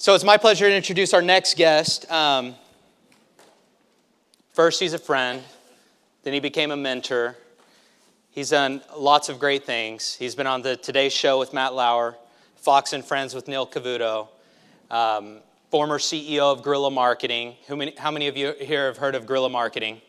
So it's my pleasure to introduce our next guest. First, he's a friend. Then he became a mentor. He's done lots of great things. He's been on the Today Show with Matt Lauer, Fox and Friends with Neil Cavuto, former CEO of Guerrilla Marketing. How many of you here have heard of Guerrilla Marketing?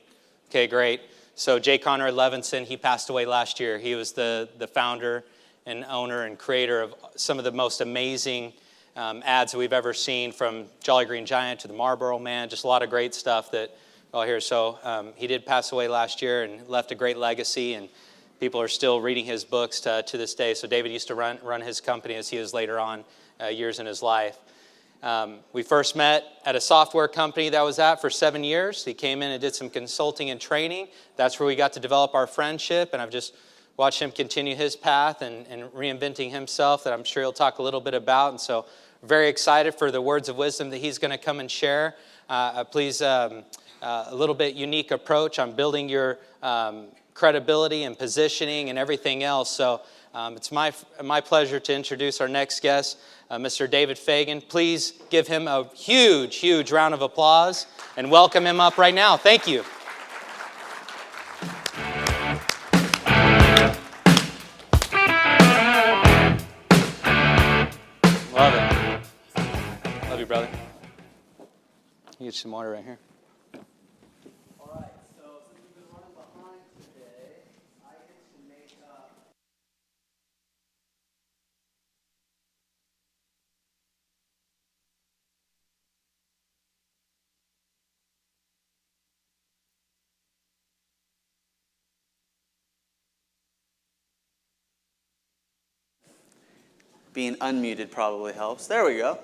Okay, great. So J. Conrad Levinson, he passed away last year. He was the founder and owner and creator of some of the most amazing ads that we've ever seen, from Jolly Green Giant to the Marlboro Man, just a lot of great stuff that I'll hear. So he did pass away last year and left a great legacy, and people are still reading his books to this day. So David used to run his company as he was later on years in his life. We first met at a software company that I was at for 7 years. He came in and did some consulting and training. That's where we got to develop our friendship, and I've just watched him continue his path and reinventing himself, that I'm sure he'll talk a little bit about. And so very excited for the words of wisdom that he's going to come and share. Please, a little bit unique approach on building your credibility and positioning and everything else. So it's my pleasure to introduce our next guest, Mr. David Fagan. Please give him a huge, huge round of applause and welcome him up right now. Thank you. Love it. Love you, brother. You get some water right here. All right, so since we've been running behind today, I get to make up. Being unmuted probably helps. There we go.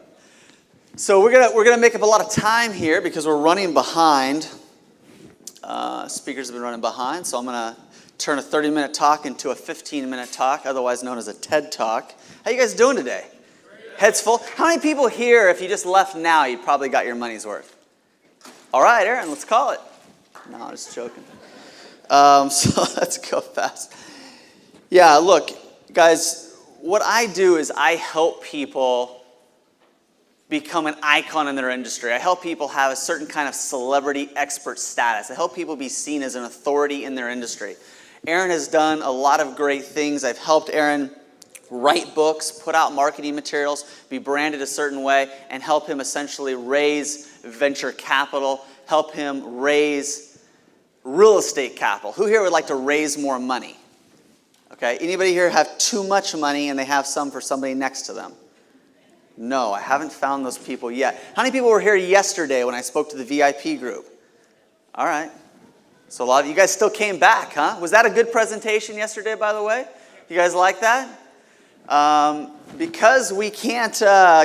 So we're gonna make up a lot of time here because we're running behind. Speakers have been running behind, so I'm gonna turn a 30-minute talk into a 15-minute talk, otherwise known as a TED Talk. How you guys doing today? Heads full? How many people here, if you just left now, you probably got your money's worth? All right, Aaron, let's call it. No, I'm just joking. So let's go fast. Yeah, look, guys, what I do is I help people become an icon in their industry. I help people have a certain kind of celebrity expert status. I help people be seen as an authority in their industry. Aaron has done a lot of great things. I've helped Aaron write books, put out marketing materials, be branded a certain way, and help him essentially raise venture capital, help him raise real estate capital. Who here would like to raise more money? Okay, anybody here have too much money and they have some for somebody next to them? No, I haven't found those people yet. How many people were here yesterday when I spoke to the VIP group? All right. So a lot of you guys still came back, huh? Was that a good presentation yesterday, by the way? You guys like that? Because we can't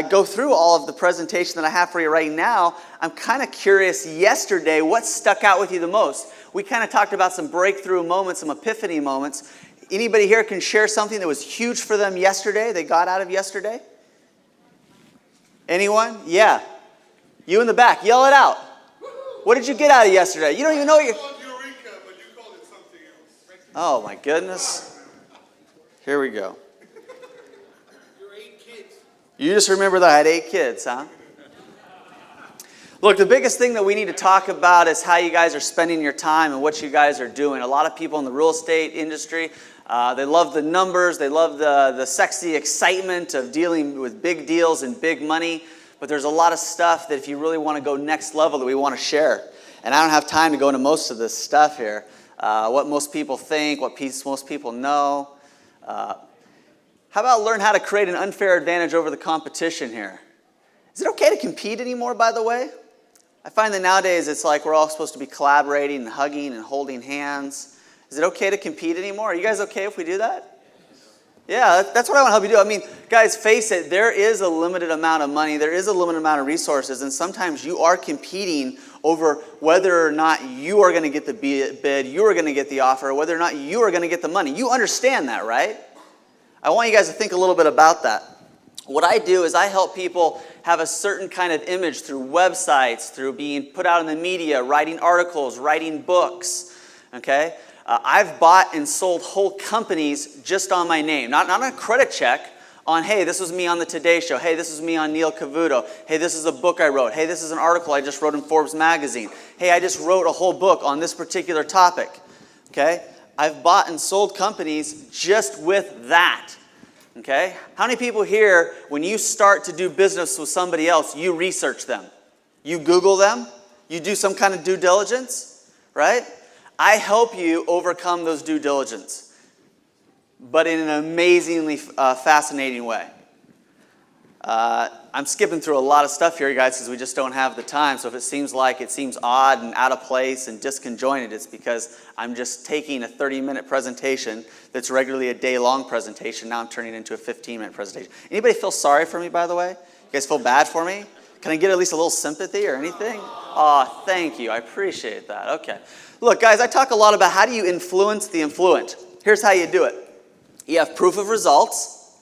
go through all of the presentation that I have for you right now, I'm kind of curious yesterday, what stuck out with you the most? We kind of talked about some breakthrough moments, some epiphany moments. Anybody here can share something that was huge for them yesterday, they got out of yesterday? Anyone? Yeah. You in the back, yell it out. What did you get out of yesterday? You don't even know what you're... Eureka, but you called it something else. Oh my goodness. Here we go. You're 8 kids. You just remember that I had 8 kids, huh? Look, the biggest thing that we need to talk about is how you guys are spending your time and what you guys are doing. A lot of people in the real estate industry, they love the numbers, they love the sexy excitement of dealing with big deals and big money, but there's a lot of stuff that if you really want to go next level that we want to share. And I don't have time to go into most of this stuff here. What most people think, what most people know. How about learn how to create an unfair advantage over the competition here? Is it okay to compete anymore, by the way? I find that nowadays it's like we're all supposed to be collaborating and hugging and holding hands. Is it okay to compete anymore? Are you guys okay if we do that? Yeah, that's what I want to help you do. I mean, guys, face it, there is a limited amount of money, there is a limited amount of resources, and sometimes you are competing over whether or not you are going to get the bid, you are going to get the offer, whether or not you are going to get the money. You understand that, right? I want you guys to think a little bit about that. What I do is I help people have a certain kind of image through websites, through being put out in the media, writing articles, writing books, okay? I've bought and sold whole companies just on my name. Not on a credit check, on, hey, this was me on the Today Show. Hey, this is me on Neil Cavuto. Hey, this is a book I wrote. Hey, this is an article I just wrote in Forbes magazine. Hey, I just wrote a whole book on this particular topic. Okay? I've bought and sold companies just with that. Okay? How many people here, when you start to do business with somebody else, you research them? You Google them? You do some kind of due diligence? Right? I help you overcome those due diligence, but in an amazingly fascinating way. I'm skipping through a lot of stuff here, guys, because we just don't have the time. So if it seems odd and out of place and disconjointed, it's because I'm just taking a 30-minute presentation that's regularly a day-long presentation. Now I'm turning it into a 15-minute presentation. Anybody feel sorry for me, by the way? You guys feel bad for me? Can I get at least a little sympathy or anything? Oh, thank you. I appreciate that. Okay. Look, guys, I talk a lot about how do you influence the influent. Here's how you do it. You have proof of results,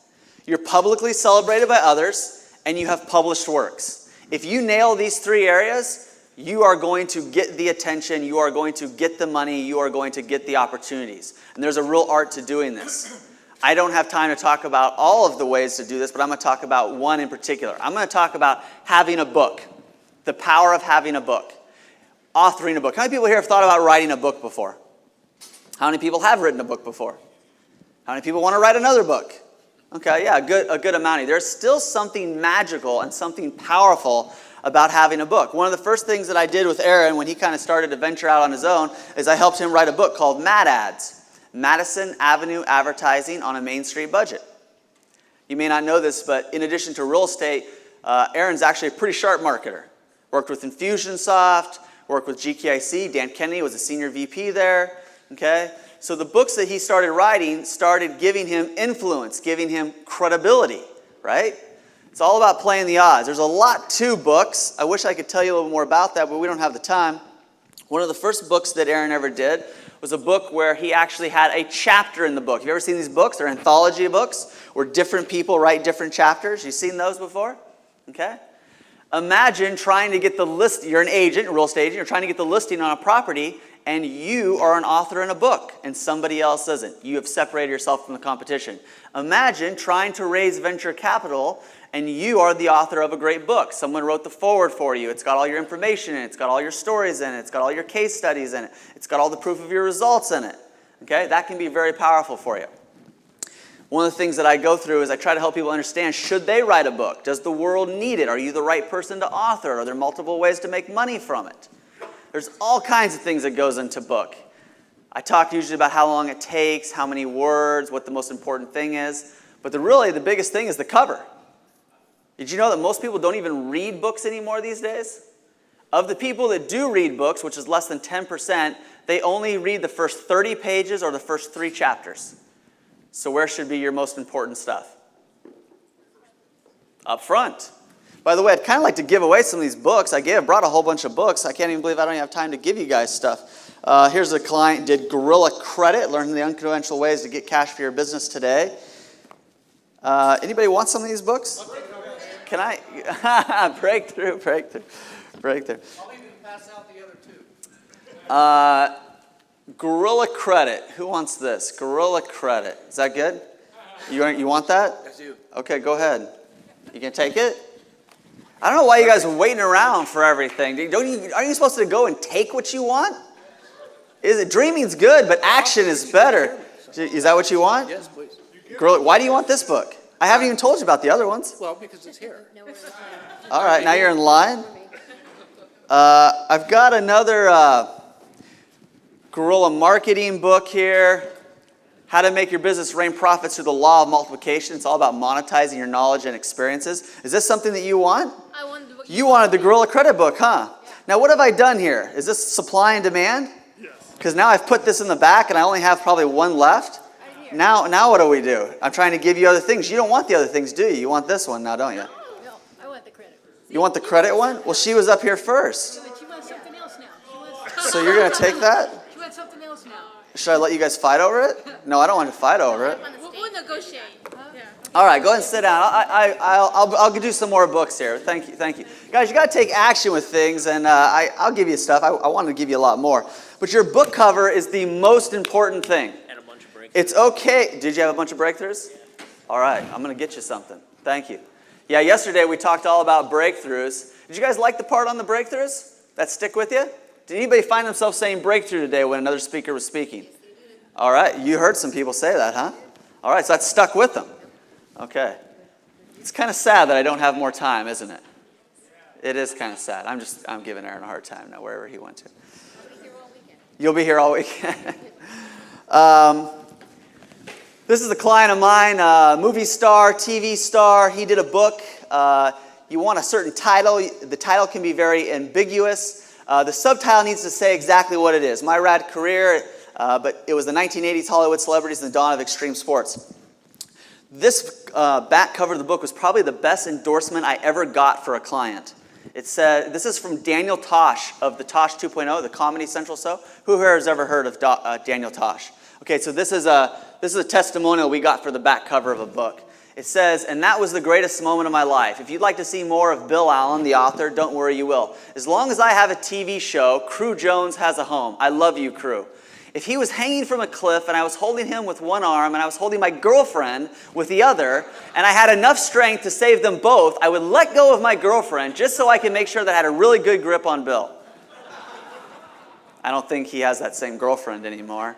you're publicly celebrated by others, and you have published works. If you nail these three areas, you are going to get the attention, you are going to get the money, you are going to get the opportunities. And there's a real art to doing this. I don't have time to talk about all of the ways to do this, but I'm going to talk about one in particular. I'm going to talk about having a book, the power of having a book, authoring a book. How many people here have thought about writing a book before? How many people have written a book before? How many people want to write another book? Okay, yeah, a good amount of you. There's still something magical and something powerful about having a book. One of the first things that I did with Aaron when he kind of started to venture out on his own is I helped him write a book called Mad Ads, Madison Avenue Advertising on a Main Street Budget. You may not know this, but in addition to real estate, Aaron's actually a pretty sharp marketer. Worked with Infusionsoft, worked with GKIC. Dan Kennedy was a senior VP there. Okay? So the books that he started writing started giving him influence, giving him credibility, right? It's all about playing the odds. There's a lot to books. I wish I could tell you a little more about that, but we don't have the time. One of the first books that Aaron ever did was a book where he actually had a chapter in the book. Have you ever seen these books? They're anthology books where different people write different chapters. You've seen those before? Okay? Imagine trying to get the list. You're an agent, a real estate agent. You're trying to get the listing on a property, and you are an author in a book, and somebody else isn't. You have separated yourself from the competition. Imagine trying to raise venture capital, and you are the author of a great book. Someone wrote the foreword for you. It's got all your information in it. It's got all your stories in it. It's got all your case studies in it. It's got all the proof of your results in it. Okay? That can be very powerful for you. One of the things that I go through is I try to help people understand, should they write a book? Does the world need it? Are you the right person to author? Are there multiple ways to make money from it? There's all kinds of things that goes into book. I talk usually about how long it takes, how many words, what the most important thing is. But the biggest thing is the cover. Did you know that most people don't even read books anymore these days? Of the people that do read books, which is less than 10%, they only read the first 30 pages or the first 3 chapters. So where should be your most important stuff? Up front. By the way, I'd kind of like to give away some of these books. I brought a whole bunch of books. I can't even believe I don't even have time to give you guys stuff. Here's a client did Guerrilla Credit, learning the unconventional ways to get cash for your business today. Anybody want some of these books? Can I? Breakthrough. I'll even pass out the other 2. Guerrilla Credit. Who wants this? Guerrilla Credit. Is that good? You want that? I do. Okay, go ahead. You can take it? I don't know why you guys are waiting around for everything. Aren't you supposed to go and take what you want? Dreaming's good, but action is better. Is that what you want? Yes, please. Guerrilla, why do you want this book? I haven't even told you about the other ones. Well, because it's here. All right, now you're in line. I've got another guerrilla marketing book here. How to make your business rain profits through the law of multiplication. It's all about monetizing your knowledge and experiences. Is this something that you want? I wanted the book. You wanted the Guerrilla Credit book, huh? Yeah. Now, what have I done here? Is this supply and demand? Yes. Because now I've put this in the back and I only have probably one left. Right here. Now what do we do? I'm trying to give you other things. You don't want the other things, do you? You want this one now, don't you? No, I want the credit. You want the credit one? Well, she was up here first. But she wants something else now. She wants, So you're going to take that? she wants something else now. Should I let you guys fight over it? No, I don't want to fight over it. We'll negotiate. Yeah. All right, go ahead and sit down. I'll do some more books here. Thank you. Guys, you got to take action with things, and I'll give you stuff. I want to give you a lot more. But your book cover is the most important thing. And a bunch of breakthroughs. It's okay. Did you have a bunch of breakthroughs? All right, I'm going to get you something. Thank you. Yeah, yesterday we talked all about breakthroughs. Did you guys like the part on the breakthroughs? That stick with you? Did anybody find themselves saying breakthrough today when another speaker was speaking? All right, you heard some people say that, huh? All right, so that stuck with them. Okay. It's kind of sad that I don't have more time, isn't it? It is kind of sad. I'm giving Aaron a hard time now, wherever he went to. You'll be here all weekend. This is a client of mine, movie star, TV star. He did a book. You want a certain title. The title can be very ambiguous. The subtitle needs to say exactly what it is. My Rad Career, but it was the 1980s Hollywood celebrities and the dawn of extreme sports. This back cover of the book was probably the best endorsement I ever got for a client. It said, this is from Daniel Tosh of the Tosh 2.0, the Comedy Central show. Who here has ever heard of Daniel Tosh? Okay, so this is a testimonial we got for the back cover of a book. It says, and that was the greatest moment of my life. If you'd like to see more of Bill Allen, the author, don't worry, you will. As long as I have a TV show, Crew Jones has a home. I love you, Crew. If he was hanging from a cliff and I was holding him with one arm and I was holding my girlfriend with the other, and I had enough strength to save them both, I would let go of my girlfriend just so I could make sure that I had a really good grip on Bill. I don't think he has that same girlfriend anymore.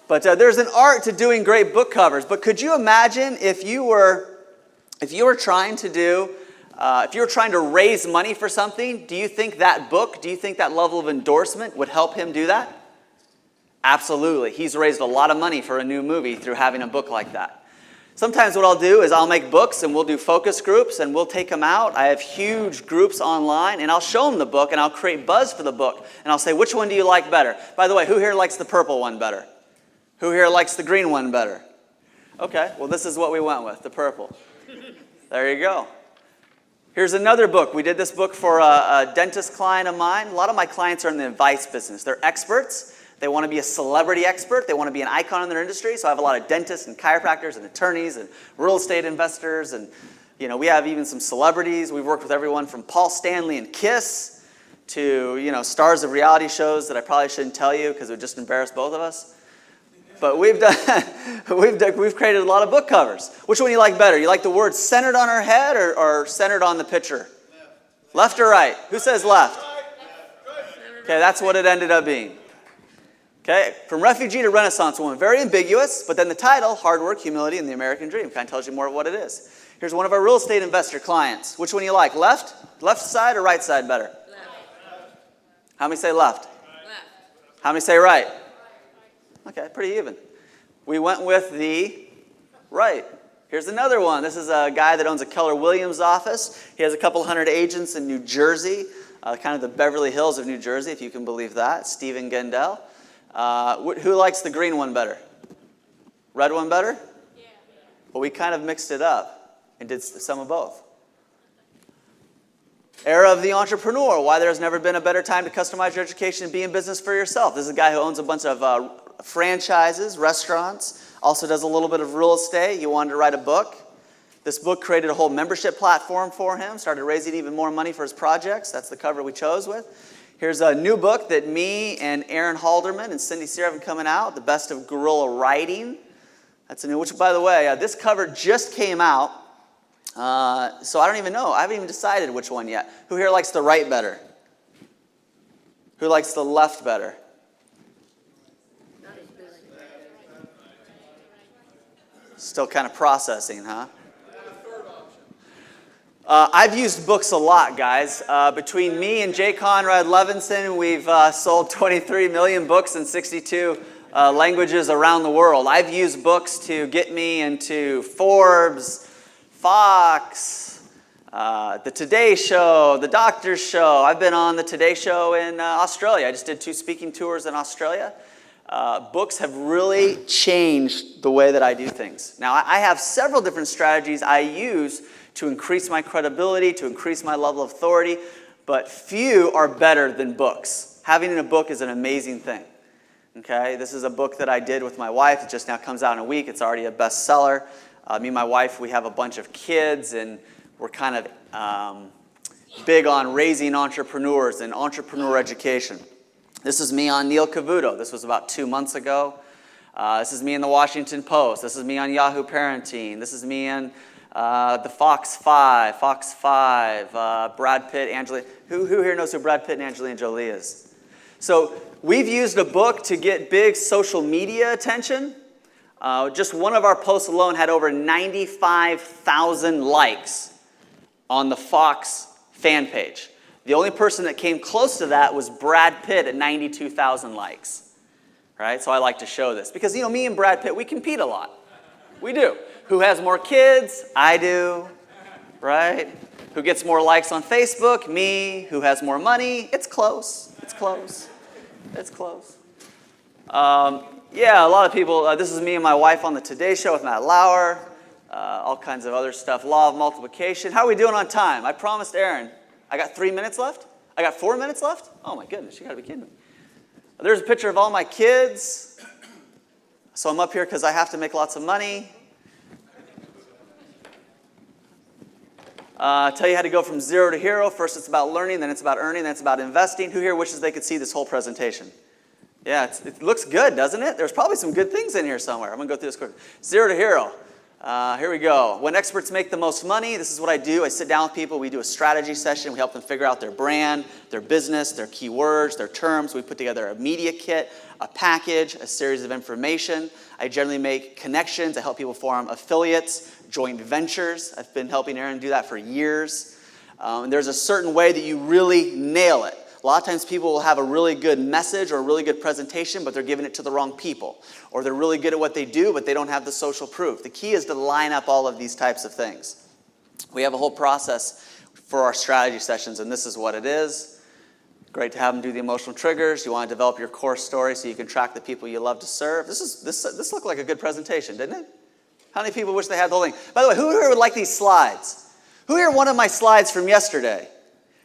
But there's an art to doing great book covers. But could you imagine if you were trying to raise money for something, do you think that level of endorsement would help him do that? Absolutely. He's raised a lot of money for a new movie through having a book like that. Sometimes what I'll do is I'll make books and we'll do focus groups and we'll take them out. I have huge groups online and I'll show them the book and I'll create buzz for the book. And I'll say, which one do you like better? By the way, who here likes the purple one better? Who here likes the green one better? Okay, well this is what we went with, the purple. There you go. Here's another book. We did this book for a dentist client of mine. A lot of my clients are in the advice business. They're experts. They want to be a celebrity expert. They want to be an icon in their industry. So I have a lot of dentists and chiropractors and attorneys and real estate investors. And, we have even some celebrities. We've worked with everyone from Paul Stanley and Kiss to, stars of reality shows that I probably shouldn't tell you because it would just embarrass both of us. But we've created a lot of book covers. Which one do you like better? You like the word centered on our head or centered on the picture? Left or right? Who says left? Okay, that's what it ended up being. Okay, from refugee to Renaissance woman, very ambiguous, but then the title, Hard Work, Humility, and the American Dream, kind of tells you more of what it is. Here's one of our real estate investor clients. Which one do you like? Left? Left side or right side better? Left. How many say left? Left. How many say right? Okay, pretty even. We went with the right. Here's another one. This is a guy that owns a Keller Williams office. He has a couple hundred agents in New Jersey, kind of the Beverly Hills of New Jersey, if you can believe that. Stephen Gendel. Who likes the green one better? Red one better? Yeah. Well, we kind of mixed it up and did some of both. Era of the entrepreneur. Why there's never been a better time to customize your education and be in business for yourself. This is a guy who owns a bunch of franchises, restaurants, also does a little bit of real estate. He wanted to write a book. This book created a whole membership platform for him, started raising even more money for his projects. That's the cover we chose with. Here's a new book that me and Aaron Halderman and Cindy Sear have coming out, The Best of Guerrilla Writing. That's a new, which by the way, this cover just came out. So I don't even know. I haven't even decided which one yet. Who here likes the right better? Who likes the left better? Still kind of processing, huh? I've used books a lot, guys. Between me and J. Conrad Levinson, we've sold 23 million books in 62 languages around the world. I've used books to get me into Forbes, Fox, the Today Show, the Doctor's Show. I've been on the Today Show in Australia. I just did 2 speaking tours in Australia. Books have really changed the way that I do things. Now, I have several different strategies I use to increase my credibility, to increase my level of authority, but few are better than books. Having a book is an amazing thing. Okay, this is a book that I did with my wife. It just now comes out in a week. It's already a bestseller. Me and my wife, we have a bunch of kids, and we're kind of big on raising entrepreneurs and entrepreneur education. This is me on Neil Cavuto. This was about 2 months ago. This is me in the Washington Post. This is me on Yahoo Parenting. This is me in the Fox 5, Brad Pitt, Angelina. Who here knows who Brad Pitt and Angelina Jolie is? So we've used a book to get big social media attention. Just one of our posts alone had over 95,000 likes on the Fox fan page. The only person that came close to that was Brad Pitt at 92,000 likes. Right? So I like to show this because, me and Brad Pitt, we compete a lot. We do. Who has more kids? I do. Right? Who gets more likes on Facebook? Me. Who has more money? It's close. It's close. It's close. Yeah, a lot of people, this is me and my wife on the Today Show with Matt Lauer, all kinds of other stuff, law of multiplication. How are we doing on time? I promised Aaron, I got 3 minutes left? I got 4 minutes left? Oh my goodness, you gotta be kidding me. There's a picture of all my kids. So I'm up here because I have to make lots of money. Tell you how to go from zero to hero. First it's about learning, then it's about earning, then it's about investing. Who here wishes they could see this whole presentation? Yeah, it looks good, doesn't it? There's probably some good things in here somewhere. I'm going to go through this quick. Zero to hero. Here we go. When experts make the most money, this is what I do. I sit down with people. We do a strategy session. We help them figure out their brand, their business, their keywords, their terms. We put together a media kit, a package, a series of information. I generally make connections. I help people form affiliates, joint ventures. I've been helping Aaron do that for years. And there's a certain way that you really nail it. A lot of times people will have a really good message or a really good presentation, but they're giving it to the wrong people. Or they're really good at what they do, but they don't have the social proof. The key is to line up all of these types of things. We have a whole process for our strategy sessions, and this is what it is. Great to have them do the emotional triggers. You want to develop your core story so you can track the people you love to serve. This looked like a good presentation, didn't it? How many people wish they had the whole thing? By the way, who here would like these slides? Who here wanted my slides from yesterday?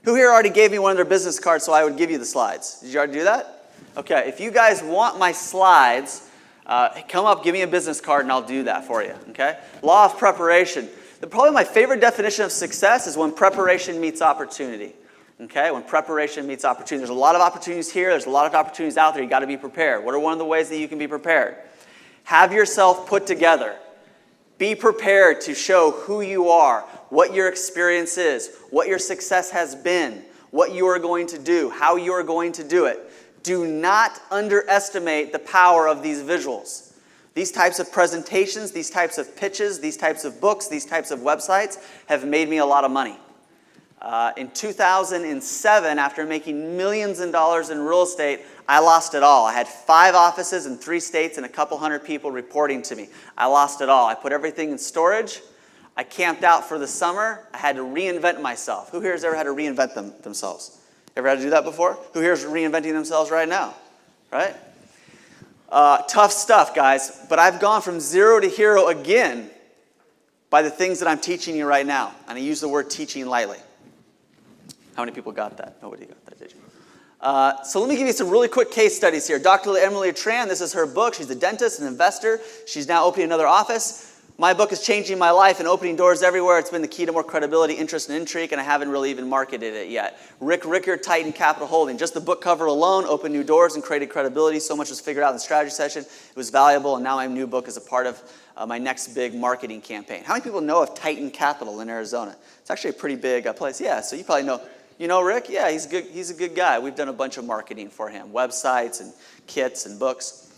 Who here already gave me one of their business cards so I would give you the slides? Did you already do that? Okay, if you guys want my slides, come up, give me a business card, and I'll do that for you, okay? Law of preparation. Probably my favorite definition of success is when preparation meets opportunity, okay? When preparation meets opportunity. There's a lot of opportunities here. There's a lot of opportunities out there. You've got to be prepared. What are one of the ways that you can be prepared? Have yourself put together. Be prepared to show who you are, what your experience is, what your success has been, what you are going to do, how you are going to do it. Do not underestimate the power of these visuals. These types of presentations, these types of pitches, these types of books, these types of websites have made me a lot of money. In 2007, after making millions of dollars in real estate, I lost it all. I had 5 offices in 3 states and a couple hundred people reporting to me. I lost it all. I put everything in storage. I camped out for the summer. I had to reinvent myself. Who here has ever had to reinvent themselves? Ever had to do that before? Who here is reinventing themselves right now? Right? Tough stuff, guys. But I've gone from zero to hero again by the things that I'm teaching you right now. And I use the word teaching lightly. How many people got that? Nobody got that, did you? So let me give you some really quick case studies here. Dr. Emily Tran, this is her book. She's a dentist, an investor. She's now opening another office. My book is changing my life and opening doors everywhere. It's been the key to more credibility, interest, and intrigue, and I haven't really even marketed it yet. Rick Rickard, Titan Capital Holding. Just the book cover alone opened new doors and created credibility. So much was figured out in the strategy session. It was valuable, and now my new book is a part of my next big marketing campaign. How many people know of Titan Capital in Arizona? It's actually a pretty big place. Yeah, so you probably know. You know Rick? Yeah, he's good. He's a good guy. We've done a bunch of marketing for him, websites and kits and books.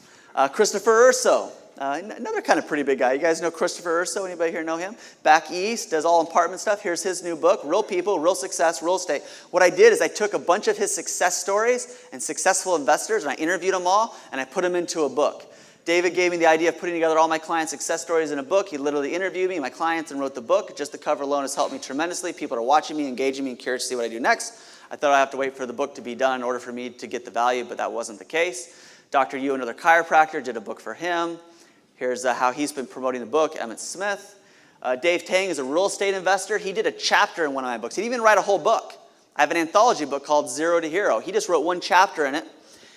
Christopher Urso, another kind of pretty big guy. You guys know Christopher Urso? Anybody here know him? Back east, does all apartment stuff. Here's his new book, Real People, Real Success, Real Estate. What I did is I took a bunch of his success stories and successful investors, and I interviewed them all, and I put them into a book. David gave me the idea of putting together all my clients' success stories in a book. He literally interviewed me, my clients, and wrote the book. Just the cover alone has helped me tremendously. People are watching me, engaging me, and curious to see what I do next. I thought I'd have to wait for the book to be done in order for me to get the value, but that wasn't the case. Dr. Yu, another chiropractor, did a book for him. Here's how he's been promoting the book, Emmett Smith. Dave Tang is a real estate investor. He did a chapter in one of my books. He didn't even write a whole book. I have an anthology book called Zero to Hero. He just wrote one chapter in it.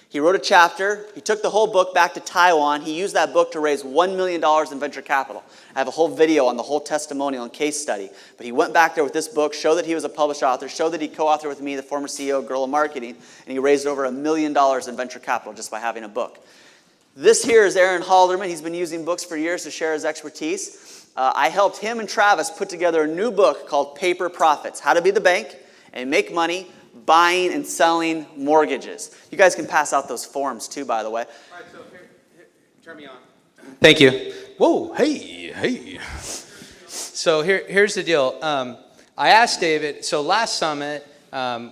He wrote a chapter. He took the whole book back to Taiwan. He used that book to raise $1 million in venture capital. I have a whole video on the whole testimonial and case study. But he went back there with this book, showed that he was a published author, showed that he co-authored with me, the former CEO of Guerrilla Marketing, and he raised over $1 million in venture capital just by having a book. This here is Aaron Halderman. He's been using books for years to share his expertise. I helped him and Travis put together a new book called Paper Profits, How to Be the Bank and Make Money Buying and Selling Mortgages. You guys can pass out those forms too, by the way. All right, so here, turn me on. Thank you. Whoa, hey. So here's the deal. I asked David, so last summit,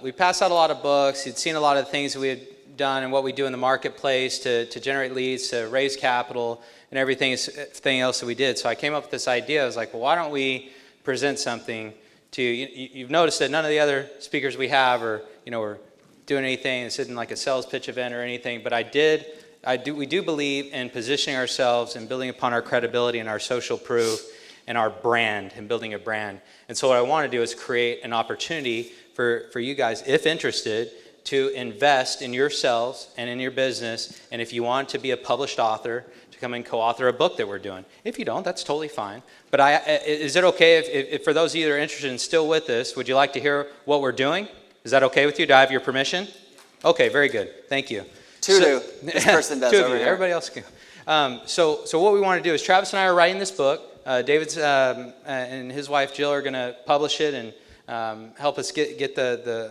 we passed out a lot of books. He'd seen a lot of the things that we had done and what we do in the marketplace to generate leads, to raise capital, and everything else that we did. So I came up with this idea. I was like, well, why don't we present something to you? You've noticed that none of the other speakers we have are doing anything. This isn't like a sales pitch event or anything. But we do believe in positioning ourselves and building upon our credibility and our social proof and our brand and building a brand. And so what I want to do is create an opportunity for you guys, if interested, to invest in yourselves and in your business, and if you want to be a published author, to come and co-author a book that we're doing. If you don't, that's totally fine. But is it okay if for those of you that are interested and still with us, would you like to hear what we're doing? Is that okay with you? Do I have your permission? Okay, very good. Thank you. This person does over here. Everybody else can. So what we want to do is Travis and I are writing this book. David's and his wife Jill are going to publish it and help us get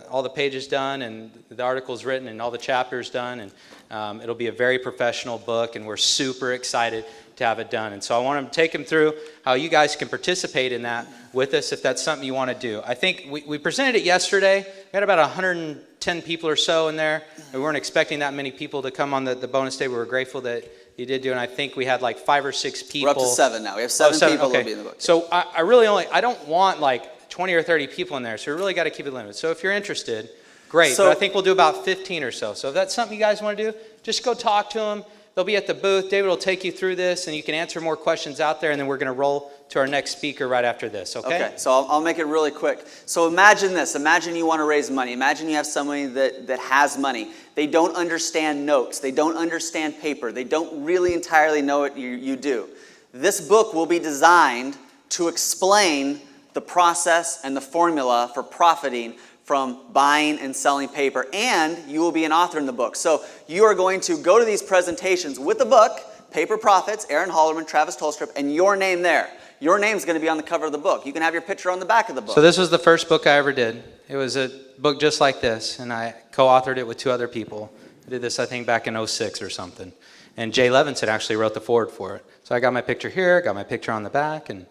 all the pages done and the articles written and all the chapters done, and it'll be a very professional book, and we're super excited to have it done. And so I want to take them through how you guys can participate in that with us if that's something you want to do. I think we presented it yesterday. We had about 110 people or so in there. We weren't expecting that many people to come on the bonus day. We were grateful that you did do, and I think we had like 5 or 6 people. We're up to 7 now. We have 7 people that'll be in the book. So I don't want like 20 or 30 people in there, so we really got to keep it limited. So if you're interested, great. But I think we'll do about 15 or so. So if that's something you guys want to do, just go talk to them. They'll be at the booth. David will take you through this, and you can answer more questions out there, and then we're going to roll to our next speaker right after this, okay? Okay, so I'll make it really quick. So imagine this. Imagine you want to raise money. Imagine you have somebody that has money. They don't understand notes. They don't understand paper. They don't really entirely know what you do. This book will be designed to explain the process and the formula for profiting from buying and selling paper, and you will be an author in the book. So you are going to go to these presentations with the book, Paper Profits, Aaron Halderman, Travis Tolstrup, and your name there. Your name's going to be on the cover of the book. You can have your picture on the back of the book. So this was the first book I ever did. It was a book just like this, and I co-authored it with 2 other people. I did this, I think, back in 06 or something. And Jay Levinson actually wrote the foreword for it. So I got my picture here, got my picture on the back, and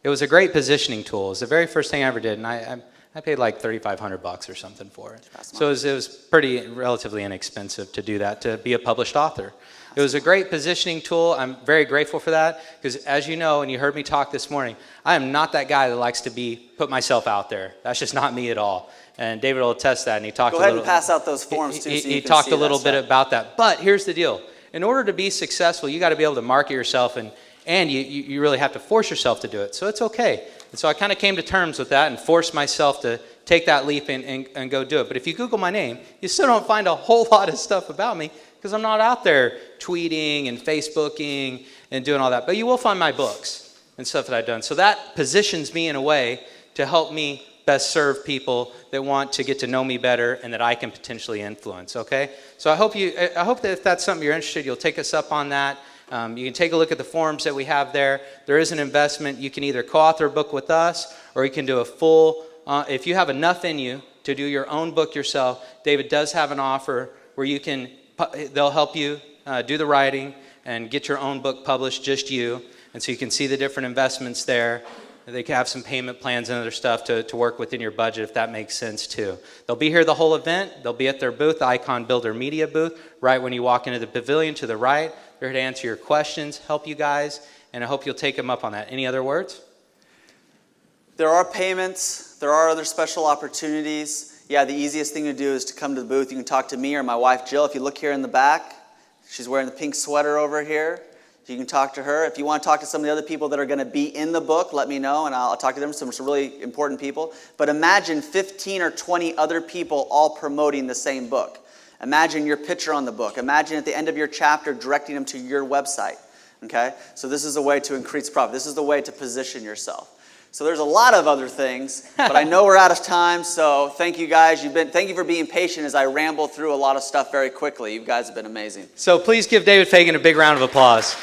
it was a great positioning tool. It was the very first thing I ever did, and I paid like $3,500 or something for it. So it was pretty relatively inexpensive to do that, to be a published author. It was a great positioning tool. I'm very grateful for that because, as you know, and you heard me talk this morning, I am not that guy that likes to put myself out there. That's just not me at all. And David will attest that, and he talked Go ahead and pass out those forms too. He talked a little bit about that. But here's the deal. In order to be successful, you got to be able to market yourself, and you really have to force yourself to do it. So it's okay. And so I kind of came to terms with that and forced myself to take that leap and go do it. But if you Google my name, you still don't find a whole lot of stuff about me because I'm not out there tweeting and Facebooking and doing all that. But you will find my books and stuff that I've done. So that positions me in a way to help me best serve people that want to get to know me better and that I can potentially influence, okay? So I hope that if that's something you're interested, you'll take us up on that. You can take a look at the forms that we have there. There is an investment. You can either co-author a book with us or you can do a full, if you have enough in you to do your own book yourself, David does have an offer where they'll help you do the writing and get your own book published, just you. And so you can see the different investments there. They can have some payment plans and other stuff to work within your budget if that makes sense too. They'll be here the whole event. They'll be at their booth, the Icon Builder Media booth, right when you walk into the pavilion to the right. They're here to answer your questions, help you guys, and I hope you'll take them up on that. Any other words? There are payments. There are other special opportunities. Yeah, the easiest thing to do is to come to the booth. You can talk to me or my wife, Jill. If you look here in the back, she's wearing the pink sweater over here. You can talk to her. If you want to talk to some of the other people that are going to be in the book, let me know, and I'll talk to them. Some really important people. But imagine 15 or 20 other people all promoting the same book. Imagine your picture on the book. Imagine at the end of your chapter directing them to your website. Okay? So this is a way to increase profit. This is the way to position yourself. So there's a lot of other things, but I know we're out of time, so thank you guys. Thank you for being patient as I ramble through a lot of stuff very quickly. You guys have been amazing. So please give David Fagan a big round of applause.